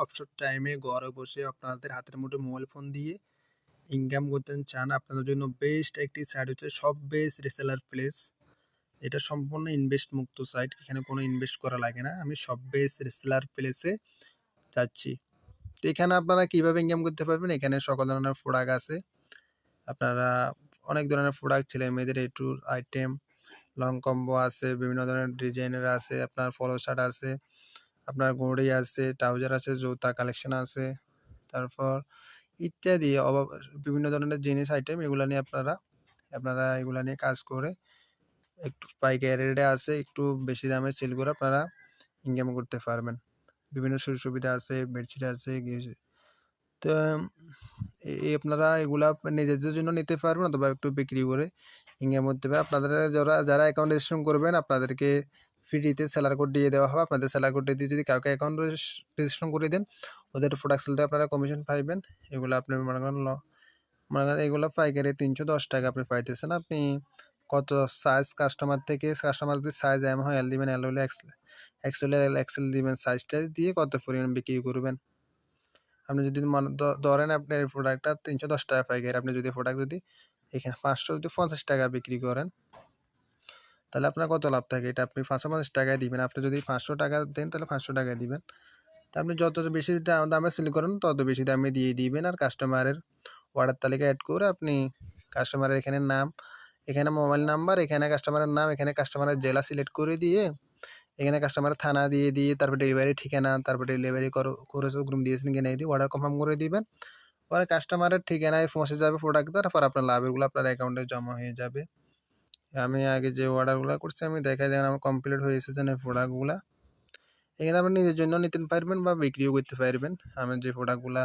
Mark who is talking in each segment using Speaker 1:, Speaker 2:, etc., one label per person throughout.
Speaker 1: অবসর টাইমে ঘরে বসে আপনাদের হাতের মুঠোয় মোবাইল ফোন দিয়ে ইনকাম করতে চান, আপনাদের জন্য বেস্ট একটি সাইট হচ্ছে শপবেজ রিসেলার প্লেস। এটা সম্পূর্ণ ইনভেস্ট মুক্ত সাইট, এখানে কোনো ইনভেস্ট করা লাগে না। আমি শপবেজ রিসেলার প্লেসে যাচ্ছি। তো এখানে আপনারা কীভাবে ইনকাম করতে পারবেন, এখানে সকল ধরনের প্রোডাক্ট আছে। আপনারা অনেক ধরনের প্রোডাক্ট, ছেলে মেয়েদের এ টু আইটেম, লং কম্বো আছে, বিভিন্ন ধরনের ডিজাইনের আছে, আপনার ফলো শার্ট আছে, আপনার ঘড়ি আছে, ট্রাউজার আছে, জুতা কালেকশন আছে, তারপর ইত্যাদি বিভিন্ন ধরনের জিনিস আইটেম, এগুলো নিয়ে আপনারা এগুলা নিয়ে কাজ করে একটু পাইকারি রেটে আছে, একটু বেশি দামে সেল করে আপনারা ইনকাম করতে পারবেন। বিভিন্ন সুযোগ সুবিধা আছে, বেডশিট আছে। তো আপনারা এগুলা নিজেদের জন্য নিতে পারবেন অথবা একটু বিক্রি করে ইনকাম করতে পারবেন। আপনাদের যারা অ্যাকাউন্ট রেজিস্ট্রেশন করবেন, আপনাদেরকে ফ্রিতে সেলার কোড দিয়ে দেওয়া হবে। আপনাদের সেলার কোড দিয়ে যদি কাউকে অ্যাকাউন্ট রেজিস্ট্রেশন করে দেন, ওদের প্রোডাক্ট সেলতে আপনারা কমিশন পাইবেন। এগুলো আপনি মনে করেন এগুলো পাইকারি 310 টাকা আপনি পাইতেছেন। আপনি কত সাইজ কাস্টমার যদি সাইজ এম হয় এল দিবেন, এল হলে এক্সেল এক্সেল দিবেন, সাইজটা দিয়ে কত পরিমাণ বিক্রি করবেন। আপনি যদি ধরেন আপনার এই প্রোডাক্টটা 310 টাকা পাইকারি, আপনি যদি প্রোডাক্ট এখানে 550 টাকা বিক্রি করেন, তাহলে আপনার কত লাভ থাকে? এটা আপনি 550 টাকায় দিবেন। আপনি যদি 500 টাকা দেন, তাহলে 500 টাকায় দিবেন। তা আপনি যত বেশি দামে সেল করেন, তত বেশি দামে দিয়ে দিবেন। আর কাস্টমারের অর্ডার তালিকা অ্যাড করে আপনি কাস্টমারের এখানে নাম, এখানে মোবাইল নাম্বার, এখানে কাস্টমারের নাম, এখানে কাস্টমারের জেলা সিলেক্ট করে দিয়ে, এখানে কাস্টমারের থানা দিয়ে তারপর ডেলিভারি ঠিকানা, তারপর ডেলিভারি করেছে গ্রুপ দিয়েছেন কিনা দিয়ে অর্ডার কনফার্ম করে দিবেন। পরে কাস্টমারের ঠিকানায় পৌঁছে যাবে প্রোডাক্ট, তারপর আপনার লাভেরগুলো আপনার অ্যাকাউন্টে জমা হয়ে যাবে। আমি আগে যে অর্ডারগুলো করছি আমি দেখাই দেখেন আমার কমপ্লিট হয়ে এসেছে এই প্রোডাক্টগুলো। এখানে আপনি নিজের জন্য নিতে পারবেন বা বিক্রিও করতে পারবেন। আমি যে প্রোডাক্টগুলো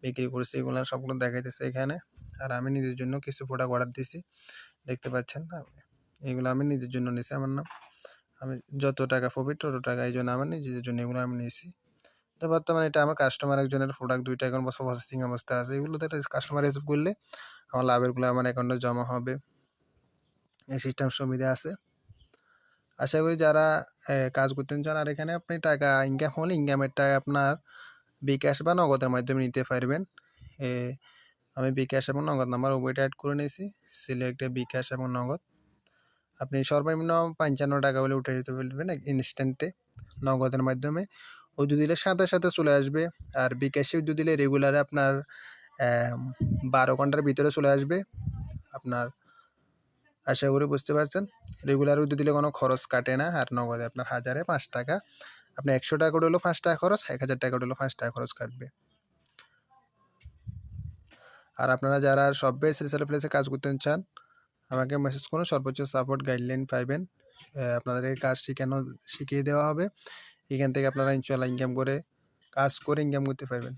Speaker 1: বিক্রি করছি এগুলো সবগুলো দেখাইতেছে এখানে। আর আমি নিজের জন্য কিছু প্রোডাক্ট অর্ডার দিছি, দেখতে পাচ্ছেন না? এগুলো আমি নিজের জন্য নিয়েছি। আমার নাম, আমি যত টাকা প্রফিট তত টাকা এই জন্য আমার নিজের জন্য এগুলো আমি নিয়েছি। তো বর্তমানে এটা আমার কাস্টমার একজনের প্রোডাক্ট, 2টা এখন প্রসেসিং অবস্থা আছে। এগুলোতে কাস্টমার রিসিভ করলে আমার লাভেরগুলো আমার অ্যাকাউন্টে জমা হবে। এই সিস্টেম সুবিধা আছে। আশা করি যারা কাজ করতে চান, আর এখানে আপনি টাকা ইনকাম হলে ইনকামের টাকা আপনার বিকাশ বা নগদের মাধ্যমে নিতে পারবেন। আমি বিকাশ এবং নগদ নাম্বার উভয়টা অ্যাড করে নিয়েছি। সিলেক্টে বিকাশ এবং নগদ। আপনি সর্বনিম্ন 55 টাকা হলে উঠে যেতে পারবেন ইনস্ট্যান্টে নগদের মাধ্যমে। উদ্যোগ দিলে সাথে সাথে চলে আসবে। আর বিকাশে উদ্যোগ দিলে রেগুলারে আপনার 12 ঘন্টার ভিতরে চলে আসবে। আপনার আশা করি বুঝতে পারছেন। রেগুলার উদ্যোগ দিলে কোনো খরচ কাটে না। আর নগদে আপনার 1000-এ 5 টাকা, আপনি 100 টাকা করে হলেও 5 টাকা খরচ, 1000 টাকা করে হলেও 5 টাকা খরচ কাটবে। আর আপনারা যারা শপবেজ রিসেলার প্লেসে কাজ করতে চান, আমাকে মেসেজ করুন। সর্বোচ্চ সাপোর্ট গাইডলাইন পাইবেন। আপনাদের কাজ শিখিয়ে দেওয়া হবে। এখান থেকে আপনারা ইনশাআল্লাহ কাজ করে ইনকাম করতে পারবেন।